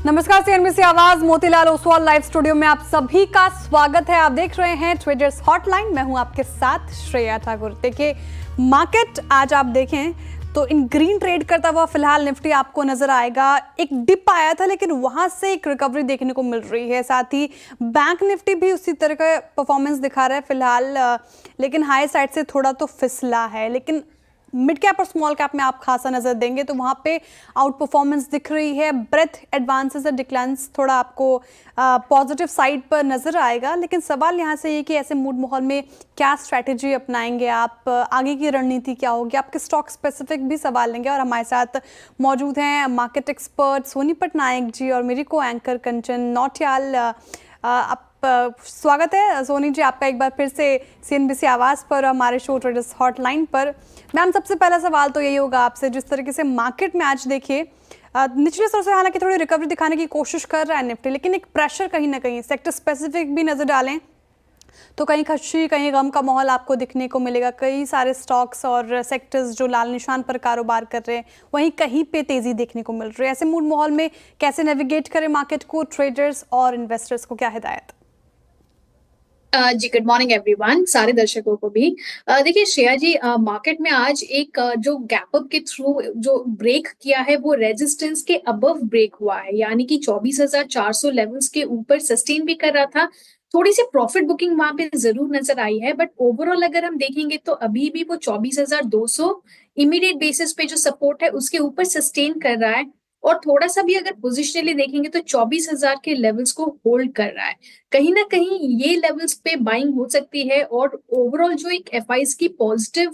नमस्कार, सीएनबीसी आवाज Motilal Oswal live studio में आप सभी का स्वागत है। आप देख रहे हैं ट्रेडर्स हॉटलाइन। मैं हूं आपके साथ श्रेया ठाकुर। देखिए, मार्केट आज आप देखें तो इन ग्रीन ट्रेड करता हुआ फिलहाल निफ्टी आपको नजर आएगा। एक डिप आया था लेकिन वहां से एक रिकवरी देखने को मिल रही है। साथ ही बैंक निफ्टी भी उसी तरह का परफॉर्मेंस दिखा रहा है फिलहाल, लेकिन हाई साइड से थोड़ा तो फिसला है। लेकिन मिड कैप और स्मॉल कैप में आप खासा नजर देंगे तो वहां पे आउट परफॉर्मेंस दिख रही है। ब्रेथ एडवांसेस और डिक्लाइंस थोड़ा आपको पॉजिटिव साइड पर नजर आएगा। लेकिन सवाल यहां से ये कि ऐसे मूड माहौल में क्या स्ट्रैटेजी अपनाएंगे आप, आगे की रणनीति क्या होगी, आपके स्टॉक स्पेसिफिक भी सवाल लेंगे। और हमारे साथ मौजूद हैं मार्केट एक्सपर्ट सोनी पटनायक जी और मेरी को एंकर कंचन नौटियाल। आप स्वागत है सोनी जी आपका एक बार फिर से सीएनबीसी आवाज़ पर, हमारे शो ट्रेडर्स हॉटलाइन पर। मैम, सबसे पहला सवाल तो यही होगा आपसे, जिस तरीके से मार्केट में आज देखिए निचले स्तर से हालांकि थोड़ी रिकवरी दिखाने की कोशिश कर रहा है निफ्टी, लेकिन एक प्रेशर कहीं ना कहीं सेक्टर स्पेसिफिक भी नजर डालें तो कहीं खुशी कहीं गम का माहौल आपको दिखने को मिलेगा। कई सारे स्टॉक्स और सेक्टर्स जो लाल निशान पर कारोबार कर रहे हैं, वहीं कहीं पे तेजी देखने को मिल रही है। ऐसे मूड माहौल में कैसे नेविगेट करें मार्केट को, ट्रेडर्स और इन्वेस्टर्स को क्या हिदायत? जी, गुड मॉर्निंग एवरीवन, सारे दर्शकों को भी। देखिए श्रेया जी, मार्केट में आज एक जो गैप अप के थ्रू जो ब्रेक किया है वो रेजिस्टेंस के अबव ब्रेक हुआ है, यानी कि 24,400 लेवल्स के ऊपर सस्टेन भी कर रहा था। थोड़ी सी प्रॉफिट बुकिंग वहां पे जरूर नजर आई है, बट ओवरऑल अगर हम देखेंगे तो अभी भी वो 24,200 इमीडिएट बेसिस पे जो सपोर्ट है उसके ऊपर सस्टेन कर रहा है। और थोड़ा सा भी अगर पोजिशनली देखेंगे तो 24,000 के लेवल्स को होल्ड कर रहा है। कहीं ना कहीं ये लेवल्स पे बाइंग हो सकती है। और ओवरऑल जो एक एफआईज की पॉजिटिव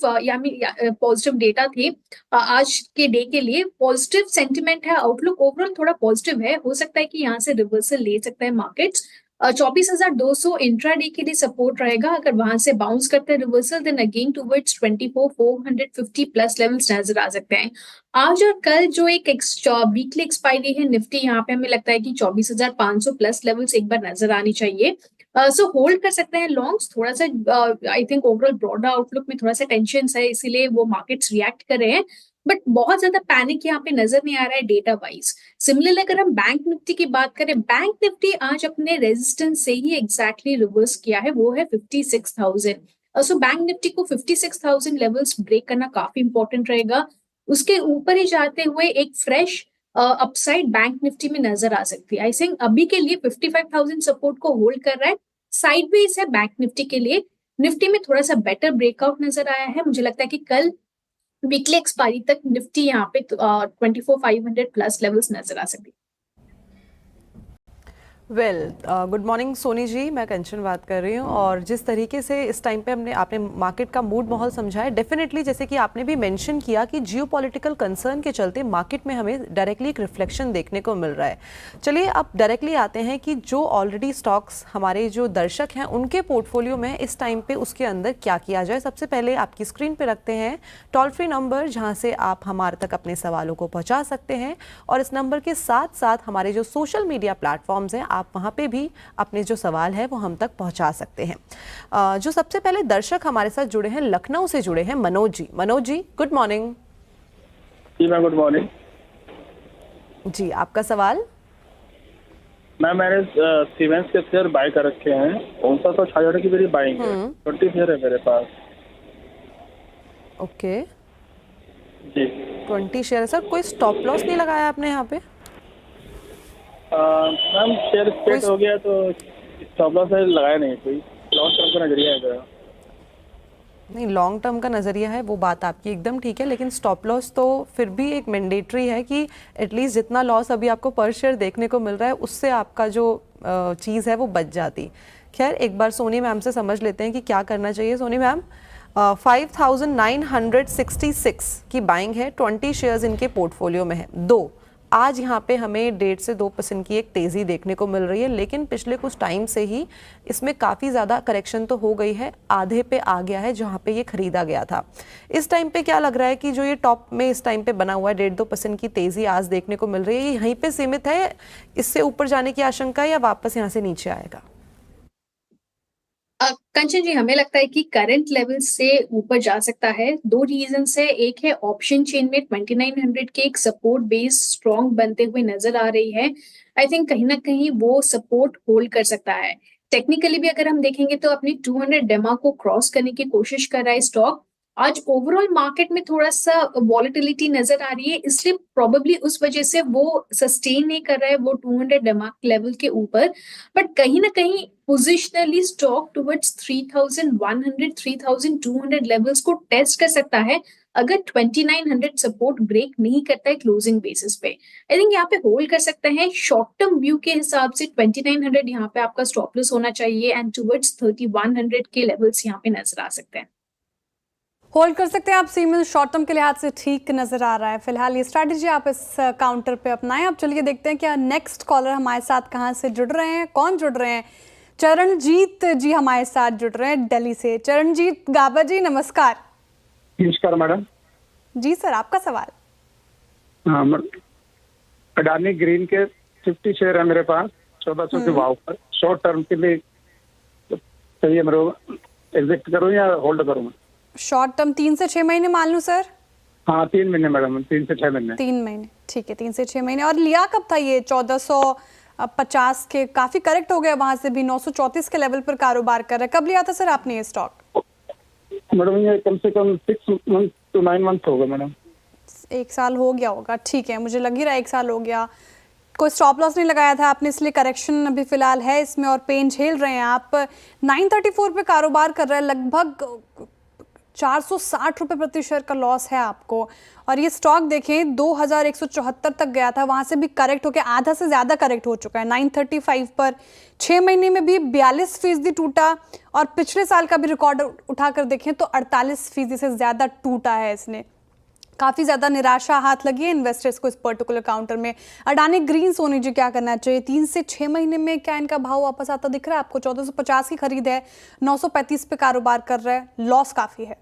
पॉजिटिव डेटा थे आज के डे के लिए, पॉजिटिव सेंटिमेंट है, आउटलुक ओवरऑल थोड़ा पॉजिटिव है। हो सकता है कि यहाँ से रिवर्सल ले सकता है मार्केट्स। 24,200 इंट्राडे के लिए सपोर्ट रहेगा। अगर वहां से बाउंस करते हैं reversal, then again towards 24,450 plus levels नजर आ सकते हैं। आज और कल जो एक वीकली एक्सपायरी है निफ्टी, यहाँ पे हमें लगता है कि 24,500 प्लस लेवल्स एक बार नजर आनी चाहिए। सो होल्ड कर सकते हैं लॉन्ग्स। थोड़ा सा I think overall broader outlook में थोड़ा सा टेंशन है, इसीलिए वो मार्केट्स रिएक्ट कर रहे हैं। बट बहुत ज्यादा पैनिक यहाँ पे नजर नहीं आ रहा है डेटा वाइज। सिमिलरली अगर हम बैंक निफ्टी की बात करें, बैंक निफ्टी आज अपने रेजिस्टेंस से ही एग्जैक्टली रिवर्स किया है, वो है 56,000। सो बैंक निफ्टी को 56,000 लेवल्स ब्रेक करना काफी इंपॉर्टेंट रहेगा। उसके ऊपर ही जाते हुए एक फ्रेश अपसाइड बैंक निफ्टी में नजर आ सकती है। आई थिंक अभी के लिए 55,000 सपोर्ट को होल्ड कर रहा है। साइडवेज है बैंक निफ्टी के लिए। निफ्टी में थोड़ा सा बेटर ब्रेकआउट नजर आया है। मुझे लगता है कि कल वीकली एक्सपायरी तक निफ्टी यहाँ पे 24,500 प्लस लेवल्स नजर आ सकती है। गुड मॉर्निंग सोनी जी, मैं कंचन बात कर रही हूँ। और जिस तरीके से इस टाइम पे आपने मार्केट का मूड माहौल समझा है, डेफिनेटली जैसे कि आपने भी मेंशन किया कि जियोपॉलिटिकल कंसर्न के चलते मार्केट में हमें डायरेक्टली एक रिफ्लेक्शन देखने को मिल रहा है। चलिए अब डायरेक्टली आते हैं कि जो ऑलरेडी स्टॉक्स हमारे जो दर्शक हैं उनके पोर्टफोलियो में इस टाइम पे उसके अंदर क्या किया जाए। सबसे पहले आपकी स्क्रीन पर रखते हैं टोल फ्री नंबर, जहाँ से आप हमारे तक अपने सवालों को पहुँचा सकते हैं। और इस नंबर के साथ साथ हमारे जो सोशल मीडिया प्लेटफॉर्म्स हैं, आप वहाँ पे भी अपने जो सवाल है वो हम तक पहुँचा सकते हैं। जो सबसे पहले दर्शक हमारे साथ जुड़े हैं, लखनऊ से जुड़े हैं मनोज जी। Manoj ji, good morning. जी मैम, गुड मॉर्निंग जी, आपका सवाल। मैम, मैंने सीमेंस के शेयर बाय कर रखे हैं। कौन सा तो 6,000 की मेरी बाइंग है, 20 शेयर है मेरे पास। ओके जी 20 शेयर है सर। कोई स्टॉप लॉस नहीं लगाया आपने यहाँ पे? मैम शेयर स्प्लिट हो गया तो स्टॉप लॉस लगाया नहीं, कोई लॉन्ग टर्म का नजरिया है मेरा। नहीं, लॉन्ग टर्म का नज़रिया है, वो बात आपकी एकदम ठीक है, लेकिन स्टॉप लॉस तो फिर भी एक मैंडेटरी है कि एटलीस्ट जितना लॉस अभी आपको पर शेयर देखने को मिल रहा है उससे आपका जो चीज़ है वो बच जाती। खैर, एक बार सोनी मैम से समझ लेते हैं कि क्या करना चाहिए। सोनी मैम, 5,966 की बाइंग है, 20 शेयर्स इनके पोर्टफोलियो में है। आज यहाँ पे हमें 1.5 से 2% की एक तेज़ी देखने को मिल रही है, लेकिन पिछले कुछ टाइम से ही इसमें काफ़ी ज़्यादा करेक्शन तो हो गई है, आधे पे आ गया है जहाँ पे ये खरीदा गया था। इस टाइम पे क्या लग रहा है कि जो ये टॉप में इस टाइम पे बना हुआ है 1.5-2% की तेज़ी आज देखने को मिल रही है, ये यहीं पे सीमित है, इससे ऊपर जाने की आशंका है या वापस यहाँ से नीचे आएगा? कंचन जी, हमें लगता है कि करंट लेवल से ऊपर जा सकता है। दो रीजन है। एक है ऑप्शन चेन में 2900 के एक सपोर्ट बेस स्ट्रॉन्ग बनते हुए नजर आ रही है। आई थिंक कहीं ना कहीं वो सपोर्ट होल्ड कर सकता है। टेक्निकली भी अगर हम देखेंगे तो अपनी 200 डेमा को क्रॉस करने की कोशिश कर रहा है स्टॉक। आज ओवरऑल मार्केट में थोड़ा सा वॉलेटिलिटी नजर आ रही है, इसलिए प्रोबेबली उस वजह से वो सस्टेन नहीं कर रहा है वो 200 डेमा लेवल के ऊपर। बट कहीं ना कहीं पोजिशनली स्टॉक टुवर्ड्स 3100 3200 लेवल्स को टेस्ट कर सकता है अगर 2900 सपोर्ट ब्रेक नहीं करता है क्लोजिंग बेसिस पे। आई थिंक यहाँ पे होल्ड कर सकते हैं। शॉर्ट टर्म व्यू के हिसाब से 2900 यहाँ पे आपका स्टॉप लॉस होना चाहिए एंड टुवर्ड्स 3100 के लेवल्स यहाँ पे नजर आ सकते हैं। होल्ड कर सकते हैं आप सीमेंस, शॉर्ट टर्म के लिहाज से ठीक नजर आ रहा है फिलहाल ये स्ट्रैटेजी आप इस काउंटर पे अपनाएं। अब चलिए देखते हैं क्या नेक्स्ट कॉलर हमारे साथ कहाँ से जुड़ रहे हैं, कौन जुड़ रहे हैं। चरणजीत जी हमारे साथ जुड़ रहे हैं दिल्ली से। चरणजीत गाबा जी नमस्कार। नमस्कार मैडम। जी सर, आपका सवाल। हाँ, अडानी ग्रीन के 50 शेयर है मेरे पास 1400 के भाव पर। शॉर्ट टर्म के लिए चाहिए मेरे को, एग्जिट करूँ या होल्ड करूँ? शॉर्ट टर्म 3 से 6 महीने मान लूँ सर? हाँ 3 महीने मैडम, 3 से 6 महीने। 3 महीने ठीक है, 3 से 6 महीने। और लिया कब था ये? 1450 के काफी करेक्ट हो गया, वहां से भी 934 के लेवल पर कारोबार कर रहा है। कब लिया था सर आपने ये स्टॉक? मैडम ये कम से कम 6 मंथ to 9 मंथ हो गए मैडम। 1 साल हो गया होगा, ठीक है, मुझे लग ही रहा है 1 साल हो गया। कोई स्टॉप लॉस नहीं लगाया था आपने, इसलिए करेक्शन अभी फिलहाल है इसमें और पेन झेल रहे हैं आप। 934 पे कारोबार कर रहे हैं, लगभग 460 रुपये प्रति शेयर का लॉस है आपको। और ये स्टॉक देखें 2174 तक गया था, वहां से भी करेक्ट होकर आधा से ज़्यादा करेक्ट हो चुका है। 935 पर 6 महीने में भी 42% टूटा और पिछले साल का भी रिकॉर्ड उठाकर देखें तो 48% से ज़्यादा टूटा है इसने। काफ़ी ज़्यादा निराशा हाथ लगी है इन्वेस्टर्स को इस पर्टिकुलर काउंटर में। अडानी ग्रीन सोनी जी क्या करना चाहिए? 3 से 6 महीने में क्या इनका भाव वापस आता दिख रहा है आपको? 1450 की खरीद है, 935 पे कारोबार कर रहा है, लॉस काफ़ी है।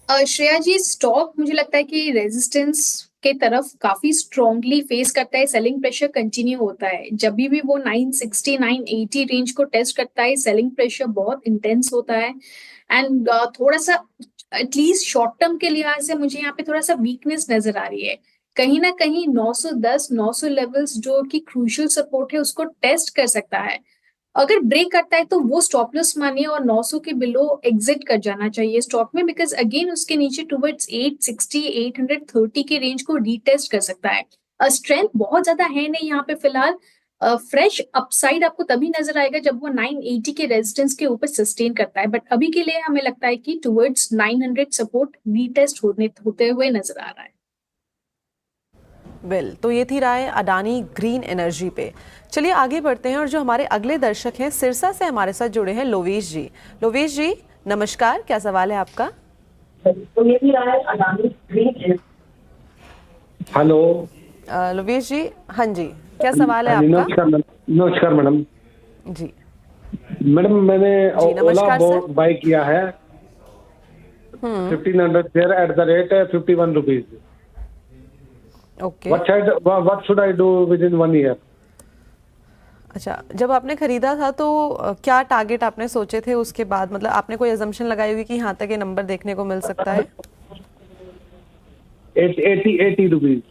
श्रेया जी, स्टॉक मुझे लगता है कि रेजिस्टेंस के तरफ काफी स्ट्रांगली फेस करता है। सेलिंग प्रेशर कंटिन्यू होता है। जब भी वो 960 980 रेंज को टेस्ट करता है, सेलिंग प्रेशर बहुत इंटेंस होता है। एंड थोड़ा सा एटलीस्ट शॉर्ट टर्म के लिहाज से मुझे यहाँ पे थोड़ा सा वीकनेस नजर आ रही है। कहीं ना कहीं 910 900 लेवल्स जो कि क्रूशियल सपोर्ट है उसको टेस्ट कर सकता है। अगर ब्रेक करता है तो वो स्टॉप लॉस मानिए और 900 के बिलो एग्जिट कर जाना चाहिए स्टॉक में, बिकॉज अगेन उसके नीचे टुवर्ड्स 860 830 के रेंज को रीटेस्ट कर सकता है। स्ट्रेंथ बहुत ज्यादा है नहीं यहाँ पे फिलहाल। फ्रेश अपसाइड आपको तभी नजर आएगा जब वो 980 के रेजिस्टेंस के ऊपर सस्टेन करता है। बट अभी के लिए हमें लगता है कि टुवर्ड्स 900 सपोर्ट रीटेस्ट होते हुए नजर आ रहा है। वेल, तो ये थी राय अडानी ग्रीन एनर्जी पे। चलिए आगे बढ़ते हैं और जो हमारे अगले दर्शक हैं सिरसा से हमारे साथ जुड़े हैं लोवेश जी। लोवेश जी नमस्कार, क्या सवाल है आपका? तो ये भी राय अडानी ग्रीन। हेलो लोवेश जी, हाँ जी, क्या सवाल है आपका? नमस्कार मैडम। जी मैडम मैंने जी, ओला नमस्कार बाय किया है 1500 share at the rate 51 rupees. Okay, what should I do with in 1 year? अच्छा, जब आपने खरीदा था तो क्या टारगेट आपने सोचे थे उसके बाद? मतलब आपने कोई अजम्पशन लगाई होगी कि यहाँ तक ये नंबर देखने को मिल सकता है? 80 रुपीज।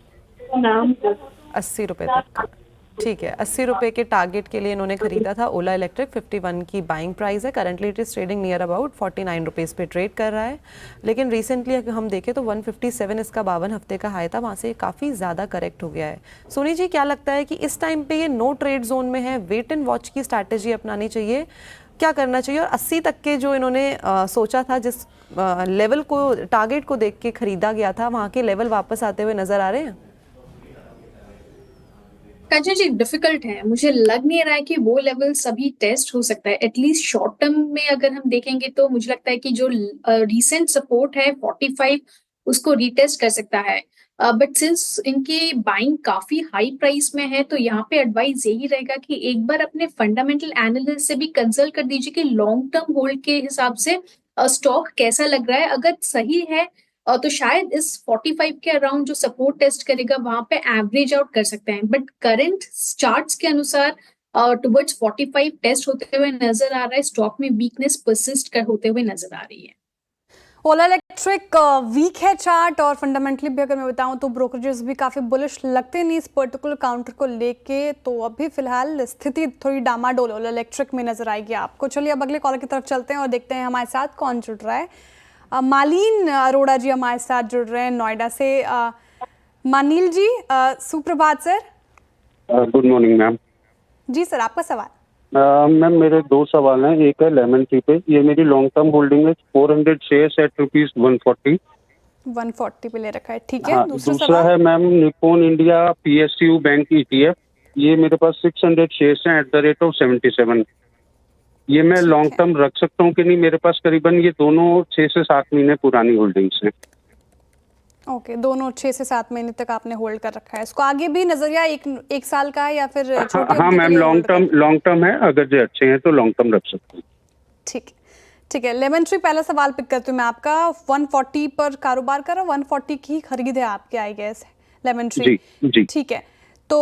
80 रुपये तक, ठीक है। 80 रुपये के टारगेट के लिए इन्होंने खरीदा था ओला इलेक्ट्रिक। 51 की बाइंग प्राइस है। Currently it is trading near about 49 rupees पे ट्रेड कर रहा है। लेकिन रिसेंटली अगर हम देखें तो 157 इसका 52 हफ्ते का हाई था, वहाँ से काफ़ी ज़्यादा करेक्ट हो गया है। सोनी जी, क्या लगता है कि इस टाइम पे ये नो ट्रेड जोन में है, वेट एंड वॉच की स्ट्रैटेजी अपनानी चाहिए, क्या करना चाहिए? और 80 तक के जो इन्होंने सोचा था, जिस लेवल को टारगेट को देख के खरीदा गया था, वहाँ के लेवल वापस आते हुए नज़र आ रहे हैं? कंचन जी, डिफिकल्ट है। मुझे लग नहीं रहा है कि वो लेवल सभी टेस्ट हो सकता है। एटलीस्ट शॉर्ट टर्म में अगर हम देखेंगे तो मुझे लगता है कि जो रीसेंट सपोर्ट है 45 उसको रीटेस्ट कर सकता है। बट सिंस इनकी बाइंग काफी हाई प्राइस में है तो यहाँ पे एडवाइस यही रहेगा कि एक बार अपने फंडामेंटल एनालिस्ट से भी कंसल्ट कर दीजिए कि लॉन्ग टर्म होल्ड के हिसाब से स्टॉक कैसा लग रहा है। अगर सही है तो शायद इस 45 के अराउंड जो सपोर्ट टेस्ट करेगा वहां पे एवरेज आउट कर सकते हैं। बट करंट चार्ट्स के अनुसार टुवर्ड्स 45 टेस्ट होते हुए नजर आ रहा है। स्टॉक में वीकनेस परसिस्ट कर होते हुए नजर आ रही है। ओला इलेक्ट्रिक वीक है चार्ट, और फंडामेंटली भी अगर मैं बताऊं तो ब्रोकरेजेस भी काफ़ी बुलिश लगते नहीं इस पर्टिकुलर काउंटर को लेके। तो अभी फिलहाल स्थिति थोड़ी डामाडोल ओला इलेक्ट्रिक में नजर आएगी आपको। चलिए अब अगले कॉलर की तरफ चलते हैं और देखते हैं हमारे साथ कौन जुड़ रहा है। मालिन अरोड़ा जी हमारे साथ जुड़ रहे हैं नोएडा से। मानिल जी, सुप्रभात सर। Good morning ma'am. जी सर, आपका सवाल। मैम मेरे दो सवाल हैं। एक है लेमन ट्री पे, ये मेरी लॉन्ग टर्म होल्डिंग है 400 शेयर्स एट ₹140। 140 पे ले रखा है, ठीक है। हाँ, दूसरा दूसरा सवाल है ma'am Nippon India PSU bank ETF, ये मेरे पास 600 शेयर्स हैं एट द रेट ऑफ 77। ये मैं ठीक लॉन्ग है। टर्म रख सकता हूँ कि नहीं? मेरे पास करीबन ये दोनों 6 से 7 महीने पुरानी होल्डिंग्स हैं। ओके, दोनों 6 से 7 महीने तक आपने होल्ड कर रखा है इसको। आगे भी नजरिया एक साल का है या फिर छोटी हाँ अवधि के मैम, लिए लॉन्ग hold लॉन्ग टर्म है। अगर जो अच्छे हैं तो लॉन्ग टर्म रख सकते हैं। ठीक है, ठीक है। लेमन ट्री पहला सवाल पिक करती हूँ मैं आपका। 140 पर कारोबार कर रहा, 140 की खरीद है आपके, आई गेस, लेमन ट्री। जी जी। ठीक है। तो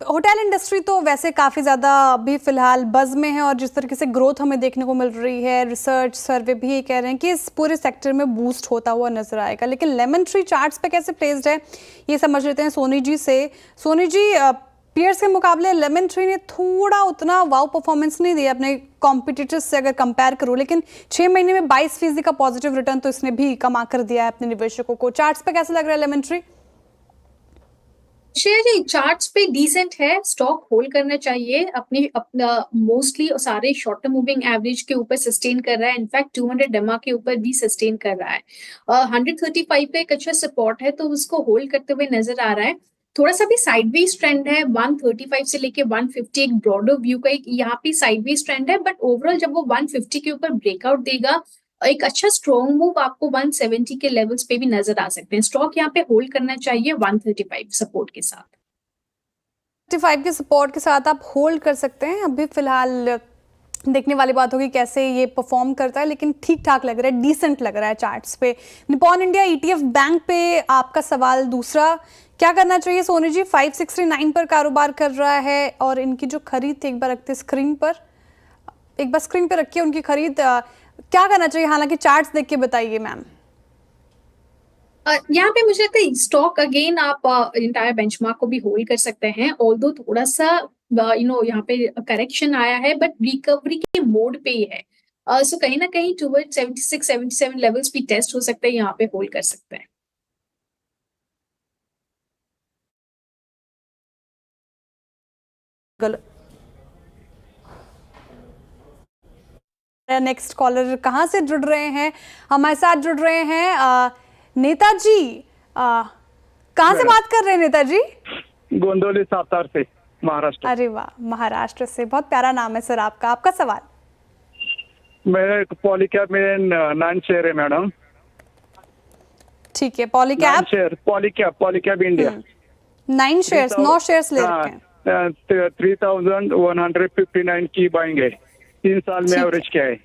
होटल इंडस्ट्री तो वैसे काफ़ी ज़्यादा अभी फिलहाल बज़ में है, और जिस तरीके से ग्रोथ हमें देखने को मिल रही है, रिसर्च सर्वे भी ये कह रहे हैं कि इस पूरे सेक्टर में बूस्ट होता हुआ नजर आएगा। लेकिन लेमन ट्री चार्ट्स पे कैसे प्लेस्ड है ये समझ लेते हैं सोनी जी से। सोनी जी, पीयर्स के मुकाबले लेमन ट्री ने थोड़ा उतना वाव परफॉर्मेंस नहीं दिया अपने कॉम्पिटिटर्स से अगर कंपेयर करूँ, लेकिन 6 महीने में 22% का पॉजिटिव रिटर्न तो इसने भी कमा कर दिया है अपने निवेशकों को। चार्ट्स पे कैसा लग रहा है लेमन ट्री? शेयर जी चार्ट्स पे डिसेंट है, स्टॉक होल्ड करना चाहिए। अपना मोस्टली सारे शॉर्ट टर्म मूविंग एवरेज के ऊपर सस्टेन कर रहा है। इनफैक्ट 200 डेमा के ऊपर भी सस्टेन कर रहा है। 135 पे एक अच्छा सपोर्ट है, तो उसको होल्ड करते हुए नजर आ रहा है। थोड़ा सा भी साइडवेज ट्रेंड है, 135 से लेके 150 एक ब्रॉडर व्यू का एक यहाँ पे साइडवेज ट्रेंड है। बट ओवरऑल जब वो 150 के ऊपर ब्रेकआउट देगा, एक अच्छा स्ट्रॉन्ग मूव आपको 170 के लेवल्स पे भी नजर आ सकते हैं। स्टॉक यहाँ पे होल्ड करना चाहिए 135 सपोर्ट के साथ। 55 के सपोर्ट के साथ आप होल्ड कर सकते हैं। अभी फिलहाल देखने वाली बात होगी कैसे ये परफॉर्म करता है, लेकिन ठीक ठाक लग रहा है, डिसेंट लग रहा है चार्ट्स पे। निपॉन इंडिया ETF बैंक पे आपका सवाल दूसरा, क्या करना चाहिए सोनी जी? 569 पर कारोबार कर रहा है, और इनकी जो खरीद थी एक बार रखते स्क्रीन पर, एक बार स्क्रीन पर रखिए उनकी खरीद। क्या करना चाहिए, हालांकि चार्ट्स देख के बताइए मैम। यहाँ पे मुझे लगता है स्टॉक अगेन आप इंटायर बेंचमार्क को भी होल्ड कर सकते हैं। ऑल्दो थोड़ा सा यहाँ पे करेक्शन आया है, बट रिकवरी के मोड पे ही है। सो कहीं ना कहीं टुवर्ड 76 77 लेवल्स भी टेस्ट हो सकते हैं, यहाँ पे होल्ड कर सकते हैं। नेक्स्ट कॉलर कहाँ से जुड़ रहे हैं? हमारे साथ जुड़ रहे हैं नेताजी। कहाँ से बात कर रहे हैं नेताजी? गोंदवली सातार से, महाराष्ट्र। अरे वाह, महाराष्ट्र से। बहुत प्यारा नाम है सर आपका। आपका सवाल? मेरे पॉलीकैप में 9 शेयर है मैडम। ठीक है, Polycab share Polycab India 9 shares, 9 shares ले रखे हैं। 3159 की बाइंग है, 3 साल में ठीक एवरेज क्या है?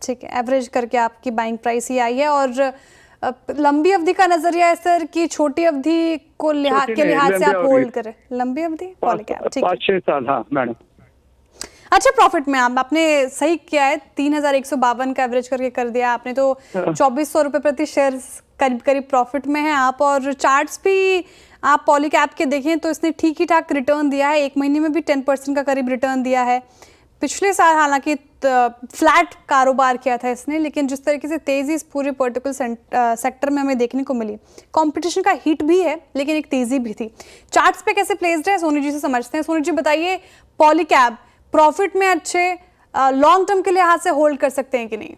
ठीक है, एवरेज करके आपकी बाइंग प्राइस ही आई है। और लंबी अवधि का नजरिया है सर कि छोटी अवधि को के लिहाज से आप होल्ड करें? लंबी अवधि पॉलीकैप, ठीक है। 5-6 साल, हाँ मैडम। अच्छा, प्रॉफिट में आपने सही किया है, 3152 का एवरेज करके कर दिया आपने, तो 2400 रुपये प्रति शेयर करीब करीब प्रॉफिट में है आप। और चार्ट्स भी आप पॉलीकैप के देखें तो इसने ठीक ही ठाक रिटर्न दिया है, 1 महीने में भी 10% का करीब रिटर्न दिया है। पिछले साल हालांकि फ्लैट कारोबार किया था इसने, लेकिन जिस तरीके से तेज़ी इस पूरे पर्टिकुलर सेक्टर में हमें देखने को मिली, कंपटीशन का हिट भी है लेकिन एक तेज़ी भी थी। चार्ट्स पे कैसे प्लेस्ड है सोनी जी से समझते हैं। सोनी जी बताइए, पॉलीकैप प्रॉफिट में अच्छे, लॉन्ग टर्म के लिहाज से होल्ड कर सकते हैं कि नहीं?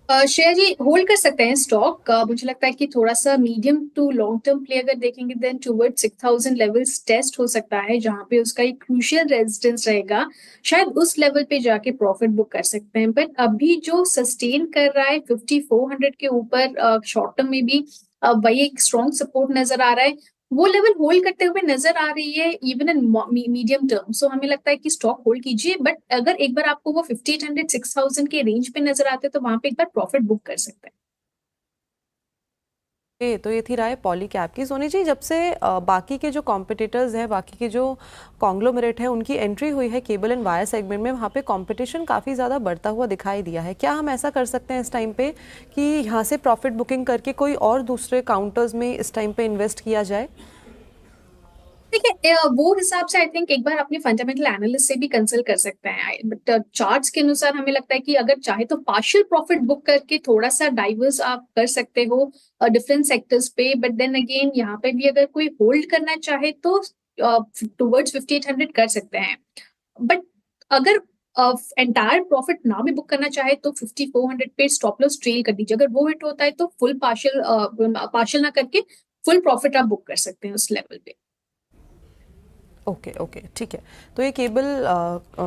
शेयर जी होल्ड कर सकते हैं स्टॉक। मुझे लगता है कि थोड़ा सा medium to long term play अगर देखेंगे देन टुवर्ड 6000 लेवल्स टेस्ट हो सकता है, जहां पे उसका एक क्रूशियल रेजिस्टेंस रहेगा। शायद उस लेवल पे जाके प्रॉफिट बुक कर सकते हैं। बट अभी जो सस्टेन कर रहा है 5400 के ऊपर, शॉर्ट टर्म में भी वही एक स्ट्रॉन्ग सपोर्ट नजर आ रहा है, वो लेवल होल्ड करते हुए नजर आ रही है इवन इन मीडियम टर्म। सो हमें लगता है कि स्टॉक होल्ड कीजिए, बट अगर एक बार आपको वो 5800 6000 के रेंज पे नजर आते हैं तो वहां पे एक बार प्रॉफिट बुक कर सकते हैं। तो ये थी राय पॉलीकैब की। सोनी जी, जब से बाकी के जो कॉम्पिटिटर्स हैं, बाकी के जो कॉन्ग्लोमरेट हैं, उनकी एंट्री हुई है केबल एंड वायर सेगमेंट में, वहाँ पे कंपटीशन काफ़ी ज़्यादा बढ़ता हुआ दिखाई दिया है। क्या हम ऐसा कर सकते हैं इस टाइम पे कि यहाँ से प्रॉफिट बुकिंग करके कोई और दूसरे काउंटर्स में इस टाइम पे इन्वेस्ट किया जाए? देखिए वो हिसाब से आई थिंक एक बार अपने फंडामेंटल एनालिस्ट से भी कंसल्ट कर सकते हैं, बट चार्ट्स के अनुसार हमें लगता है कि अगर चाहे तो पार्शियल प्रॉफिट बुक करके थोड़ा सा डाइवर्स आप कर सकते हो डिफरेंट सेक्टर्स पे, बट देन अगेन यहाँ पे भी अगर कोई होल्ड करना चाहे तो टुवर्ड्स 5800 कर सकते हैं, बट अगर एंटायर प्रॉफिट ना भी बुक करना चाहे तो 5400 पे स्टॉप लॉस ट्रेल कर दीजिए। अगर वो हिट होता है तो फुल पार्शियल ना करके फुल प्रॉफिट आप बुक कर सकते हैं उस लेवल पे। ओके ओके, ठीक है। तो ये केबल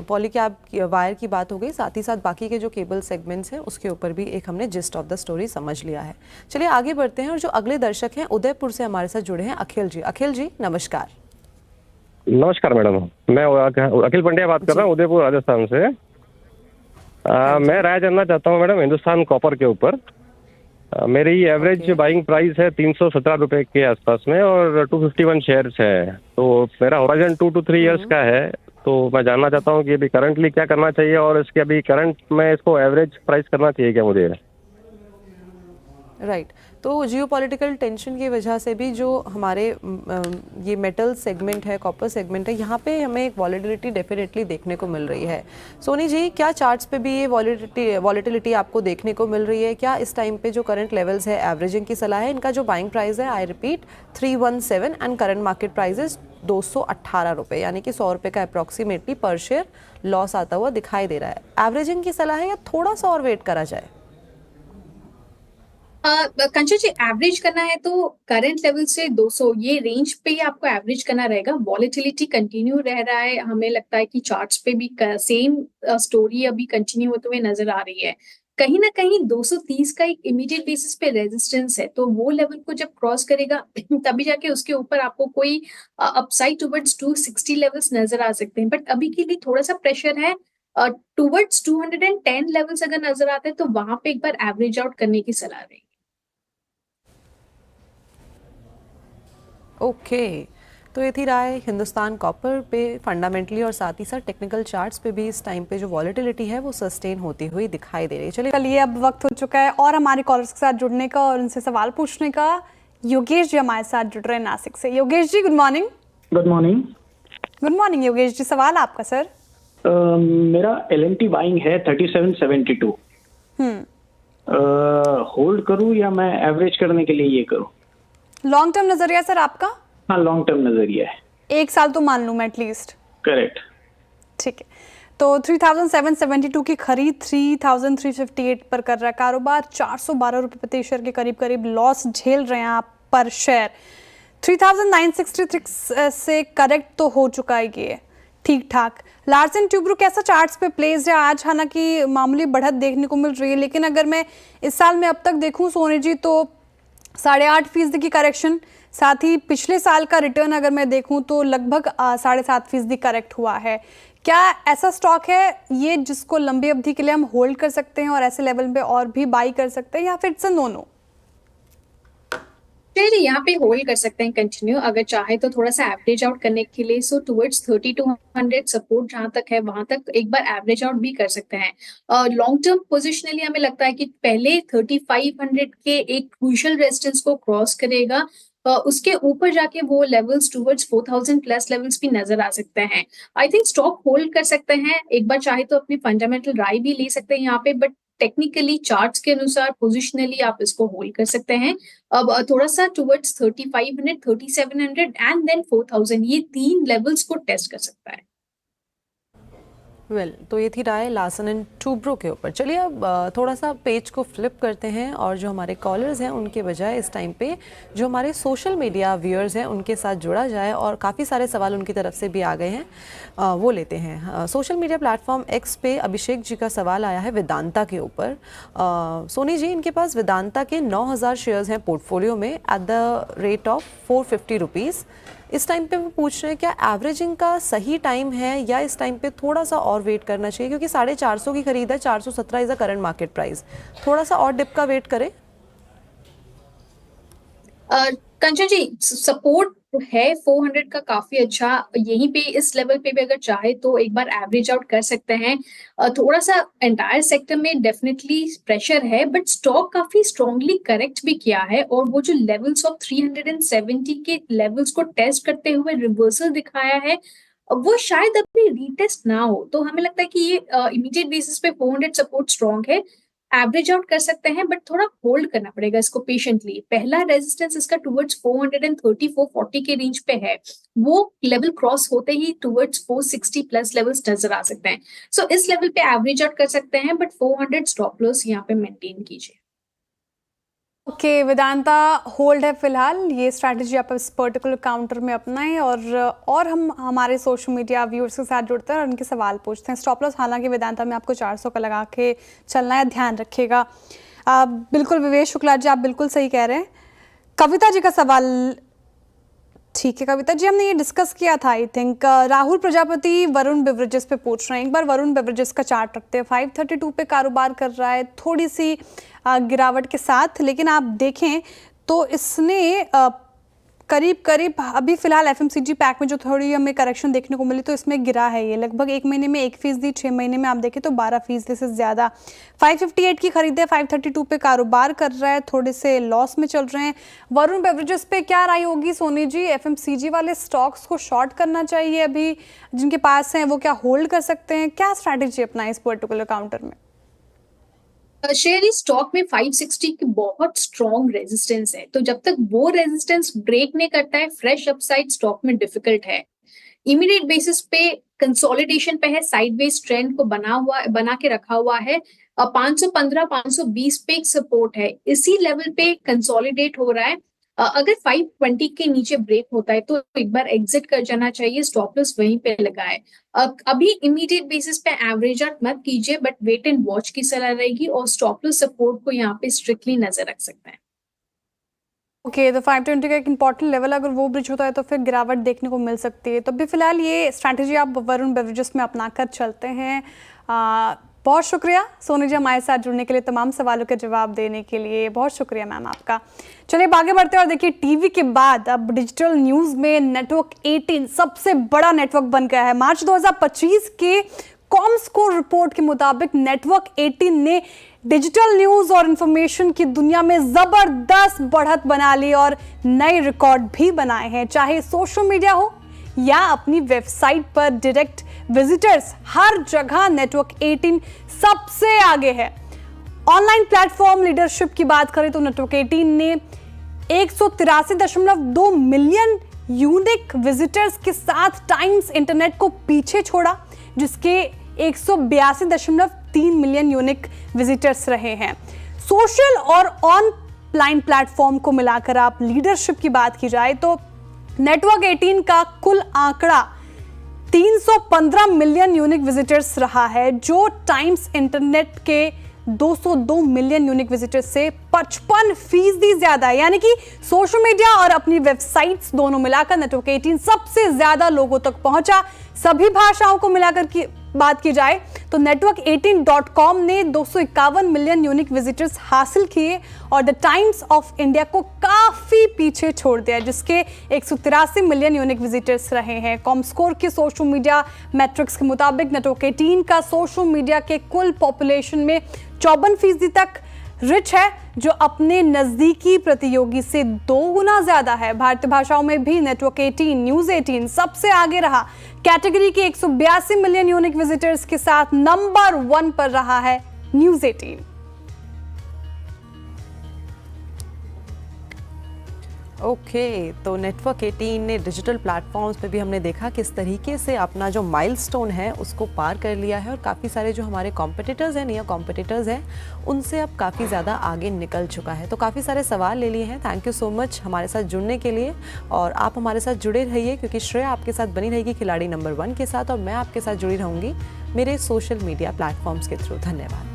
पॉलीकैब वायर की बात हो गई, साथ ही साथ बाकी के जो केबल सेगमेंट्स हैं उसके ऊपर भी एक हमने जिस्ट ऑफ द स्टोरी समझ लिया है। चलिए आगे बढ़ते हैं और जो अगले दर्शक हैं उदयपुर से हमारे साथ जुड़े हैं अखिल जी। अखिल जी नमस्कार। नमस्कार मैडम, मैं अखिल पंड्या बात कर रहा हूँ उदयपुर राजस्थान से। मैं राय जानना चाहता हूँ मैडम हिंदुस्तान कॉपर के ऊपर। मेरी एवरेज बाइंग प्राइस है 317 रुपए के आसपास में और 251 शेयर्स है। तो मेरा होराइजन 2 to 3 इयर्स का है। तो मैं जानना चाहता हूँ कि अभी करंटली क्या करना चाहिए और इसके अभी करंट में इसको एवरेज प्राइस करना चाहिए क्या मुझे? राइट, तो जियोपॉलिटिकल टेंशन की वजह से भी जो हमारे ये मेटल सेगमेंट है, कॉपर सेगमेंट है, यहाँ पे हमें एक वॉलेटिलिटी डेफिनेटली देखने को मिल रही है। सोनी जी, क्या चार्ट्स पे भी ये वॉलेटिलिटी आपको देखने को मिल रही है? क्या इस टाइम पे जो करंट लेवल्स है एवरेजिंग की सलाह है? इनका जो बाइंग प्राइस है, I repeat 317 and current market price 218 रुपये, यानी कि 100 रुपये का अप्रॉक्सीमेटली पर शेयर लॉस आता हुआ दिखाई दे रहा है। एवरेजिंग की सलाह है या थोड़ा सा और वेट करा जाए? कंचन जी, एवरेज करना है तो करंट लेवल से 200 ये रेंज पे ही आपको एवरेज करना रहेगा। वॉलेटिलिटी कंटिन्यू रह रहा है, हमें लगता है कि चार्ट्स पे भी सेम स्टोरी अभी कंटिन्यू होते हुए नजर आ रही है। कहीं ना कहीं 230 का एक इमीडिएट बेसिस पे रेजिस्टेंस है, तो वो लेवल को जब क्रॉस करेगा तभी जाके उसके ऊपर आपको कोई अपसाइड टुवर्ड्स 260 लेवल्स नजर आ सकते हैं। बट अभी के लिए थोड़ा सा प्रेशर है टुवर्ड्स 210 लेवल्स अगर नजर आते हैं तो वहां पे एक बार एवरेज आउट करने की सलाह रहेगी। ओके, तो ये थी राय हिंदुस्तान कॉपर पे फंडामेंटली और साथ ही साथ टेक्निकल चार्ट्स पे भी इस टाइम पे जो वॉलेटिलिटी है वो सस्टेन होती हुई दिखाई दे रही है। चलिए चलिए अब वक्त हो चुका है और हमारे कॉलर्स के साथ जुड़ने का और उनसे सवाल पूछने का। योगेश जी हमारे साथ जुड़ रहे हैं नासिक से। Yogesh ji good morning. Good morning. Good morning Yogesh ji, सवाल आपका सर। मेरा LNT बाइंग है 3772। होल्ड करूं या मैं एवरेज करने के लिए ये करूं? लॉन्ग टर्म नजरिया सर आपका? हाँ, लॉन्ग टर्म नजरिया है। 1 साल तो मान लूं मैं एटलीस्ट। करेक्ट। ठीक है, तो 3772 की खरीद 3358 पर कर रहा है कारोबार। 412 रुपये प्रति शेयर के करीब करीब लॉस झेल रहे हैं आप पर शेयर। 3966 से करेक्ट तो हो चुका है ये ठीक ठाक। लार्सन ट्यूब्रो कैसा चार्ट्स पे प्लेस है आज? हालांकि मामूली बढ़त देखने को मिल रही है, लेकिन अगर मैं इस साल में अब तक देखूं सोनी जी तो 8.5% की करेक्शन, साथ ही पिछले साल का रिटर्न अगर मैं देखूं तो लगभग 7.5% करेक्ट हुआ है। क्या ऐसा स्टॉक है ये जिसको लंबी अवधि के लिए हम होल्ड कर सकते हैं और ऐसे लेवल पे और भी बाई कर सकते हैं, या फिर इट्स अ नो नो? चलिए यहाँ पे होल्ड कर सकते हैं कंटिन्यू, अगर चाहे तो थोड़ा सा एवरेज आउट करने के लिए। सो टुवर्ड्स 3200 सपोर्ट जहां तक है वहां तक एक बार एवरेज आउट भी कर सकते हैं। लॉन्ग टर्म पोजिशनली हमें लगता है कि पहले 3500 के एक क्रूशियल रेजिस्टेंस को क्रॉस करेगा, उसके ऊपर जाके वो लेवल्स टुवर्ड्स 4000 प्लस लेवल्स भी नजर आ सकते हैं। आई थिंक स्टॉक होल्ड कर सकते हैं, एक बार चाहे तो अपनी फंडामेंटल राय भी ले सकते हैं यहाँ पे, बट टेक्निकली चार्ट्स के अनुसार पोजिशनली आप इसको होल्ड कर सकते हैं। अब थोड़ा सा टुवर्ड्स 3500, 3700 एंड देन 4000 ये 3 लेवल्स को टेस्ट कर सकता है। वेल, तो ये थी राय लार्सन एंड ट्यूब्रो के ऊपर। चलिए अब थोड़ा सा पेज को फ्लिप करते हैं और जो हमारे कॉलर्स हैं उनके बजाय इस टाइम पे जो हमारे सोशल मीडिया व्यूअर्स हैं उनके साथ जुड़ा जाए, और काफ़ी सारे सवाल उनकी तरफ से भी आ गए हैं, वो लेते हैं। सोशल मीडिया प्लेटफॉर्म एक्स पे अभिषेक जी का सवाल आया है वेदांता के ऊपर। सोनी जी, इनके पास वेदांता के 9000 शेयर्स हैं पोर्टफोलियो में at the rate of 450 rupees. इस टाइम पे वो पूछ रहे हैं क्या एवरेजिंग का सही टाइम है या इस टाइम पे थोड़ा सा और वेट करना चाहिए, क्योंकि 450 की खरीद है, 417 is the current market price, थोड़ा सा और डिप का वेट करें? कंचन जी, सपोर्ट है 400 का काफी अच्छा। यहीं पे इस लेवल पे भी अगर चाहे तो एक बार एवरेज आउट कर सकते हैं। थोड़ा सा एंटायर सेक्टर में डेफिनेटली प्रेशर है, बट स्टॉक काफी स्ट्रांगली करेक्ट भी किया है और वो जो लेवल्स ऑफ 370 के लेवल्स को टेस्ट करते हुए रिवर्सल दिखाया है, वो शायद अभी रीटेस्ट ना हो। तो हमें लगता है कि ये इमीडिएट बेसिस पे 400 सपोर्ट स्ट्रांग है, एवरेज आउट कर सकते हैं, बट थोड़ा होल्ड करना पड़ेगा इसको पेशेंटली। पहला रेजिस्टेंस इसका टुवर्ड्स 430 440 के रेंज पे है, वो लेवल क्रॉस होते ही टुवर्ड्स 460 प्लस लेवल्स नजर आ सकते हैं। सो इस लेवल पे एवरेज आउट कर सकते हैं, बट 400 स्टॉप लॉस यहाँ पे मेंटेन कीजिए। ओके, वेदांता होल्ड है फिलहाल। ये स्ट्रैटेजी आप इस पर्टिकुलर काउंटर में अपनाएं और हम हमारे सोशल मीडिया व्यूअर्स के साथ जुड़ते हैं और उनके सवाल पूछते हैं। स्टॉप लॉस हालांकि वेदांता में आपको 400 का लगा के चलना है, ध्यान रखिएगा। बिल्कुल विवेश शुक्ला जी, आप बिल्कुल सही कह रहे हैं। कविता जी का सवाल, ठीक है कविता जी, हमने ये डिस्कस किया था I think. Rahul Prajapati Varun beverages पे पूछ रहे हैं। एक बार वरुण बेवरेजेस का चार्ट रखते हैं। 532 पे कारोबार कर रहा है, थोड़ी सी गिरावट के साथ, लेकिन आप देखें तो इसने करीब करीब अभी फिलहाल एफएमसीजी पैक में जो थोड़ी हमें करेक्शन देखने को मिली तो इसमें गिरा है ये लगभग 1 महीने में 1%, 6 महीने में आप देखें तो 12% से ज़्यादा। 558 की खरीदे, 532 पे कारोबार कर रहा है, थोड़े से लॉस में चल रहे हैं। वरुण बेवरेजेस पे क्या राय होगी सोनी जी? एफएमसीजी वाले स्टॉक्स को शॉर्ट करना चाहिए अभी जिनके पास हैं, वो क्या होल्ड कर सकते हैं? क्या स्ट्रैटेजी अपना इस पर्टिकुलर काउंटर में? शेयर स्टॉक में 560 की बहुत स्ट्रॉन्ग रेजिस्टेंस है, तो जब तक वो रेजिस्टेंस ब्रेक नहीं करता है, फ्रेश अपसाइड स्टॉक में डिफिकल्ट है। इमीडिएट बेसिस पे कंसोलिडेशन पे है, साइडवेज ट्रेंड को बना के रखा हुआ है। 515 520 पे एक सपोर्ट है, इसी लेवल पे कंसोलिडेट हो रहा है। अगर 520 के नीचे ब्रेक होता है तो एक बार एग्जिट कर जाना चाहिए, स्टॉप लॉस वहीं पे लगाए। अभी इमीडिएट बेसिस पे एवरेज आउट मत कीजिए, बट वेट एंड वॉच की सलाह रहेगी और स्टॉप लॉस सपोर्ट को यहाँ पे स्ट्रिक्टली नजर रख सकते हैं। ओके, तो 520 का एक इंपॉर्टेंट लेवल अगर वो ब्रिज होता है तो फिर गिरावट देखने को मिल सकती है। तो अभी फिलहाल ये स्ट्रैटेजी आप वरुण बेवरेजेस में अपना कर चलते हैं। बहुत शुक्रिया सोनी जी हमारे साथ जुड़ने के लिए, तमाम सवालों के जवाब देने के लिए बहुत शुक्रिया मैम आपका। चलिए आगे बढ़ते हैं और देखिए टीवी के बाद अब डिजिटल न्यूज़ में नेटवर्क 18 सबसे बड़ा नेटवर्क बन गया है। मार्च 2025 के कॉमस्कोर रिपोर्ट के मुताबिक नेटवर्क 18 ने डिजिटल न्यूज़ और इंफॉर्मेशन की दुनिया में ज़बरदस्त बढ़त बना ली और नए रिकॉर्ड भी बनाए हैं। चाहे सोशल मीडिया हो या अपनी वेबसाइट पर डायरेक्ट विजिटर्स, हर जगह नेटवर्क 18 सबसे आगे है। ऑनलाइन प्लेटफॉर्म लीडरशिप की बात करें तो नेटवर्क 18 ने 183.2 मिलियन यूनिक विजिटर्स के साथ टाइम्स इंटरनेट को पीछे छोड़ा, जिसके 182.3 मिलियन यूनिक विजिटर्स रहे हैं। सोशल और ऑनलाइन प्लेटफॉर्म को मिलाकर आप लीडरशिप की बात की जाए तो नेटवर्क 18 का कुल आंकड़ा 315 मिलियन यूनिक विजिटर्स रहा है, जो टाइम्स इंटरनेट के 202 मिलियन यूनिक विजिटर्स से 55% ज्यादा है। यानी कि सोशल मीडिया और अपनी वेबसाइट्स दोनों मिलाकर नेटवर्क 18 सबसे ज्यादा लोगों तक पहुंचा। सभी भाषाओं को मिलाकर की बात की जाए तो network18.com ने 251 मिलियन यूनिक विजिटर्स हासिल किए और द टाइम्स ऑफ इंडिया को काफी पीछे छोड़ दिया, जिसके 183 मिलियन यूनिक विजिटर्स रहे हैं। कॉमस्कोर के सोशल मीडिया मैट्रिक्स के मुताबिक नेटवर्क 18 का सोशल मीडिया के कुल पॉपुलेशन में 54% तक रिच है, जो अपने नजदीकी प्रतियोगी से 2 गुना ज्यादा है। भारतीय भाषाओं में भी नेटवर्क 18 न्यूज 18 सबसे आगे रहा। कैटेगरी के 182 मिलियन यूनिक विजिटर्स के साथ नंबर 1 पर रहा है न्यूज 18। ओके, तो नेटवर्क 18 ने डिजिटल प्लेटफॉर्म्स पे भी हमने देखा किस तरीके से अपना जो माइलस्टोन है उसको पार कर लिया है और काफ़ी सारे जो हमारे कॉम्पिटिटर्स हैं, नियर कॉम्पिटिटर्स हैं, उनसे अब काफ़ी ज़्यादा आगे निकल चुका है। तो काफ़ी सारे सवाल ले लिए हैं। थैंक यू सो मच हमारे साथ जुड़ने के लिए, और आप हमारे साथ जुड़े रहिए क्योंकि श्रेया आपके साथ बनी रहेगी खिलाड़ी नंबर 1 के साथ, और मैं आपके साथ जुड़ी रहूँगी मेरे सोशल मीडिया प्लेटफॉर्म्स के थ्रू। धन्यवाद।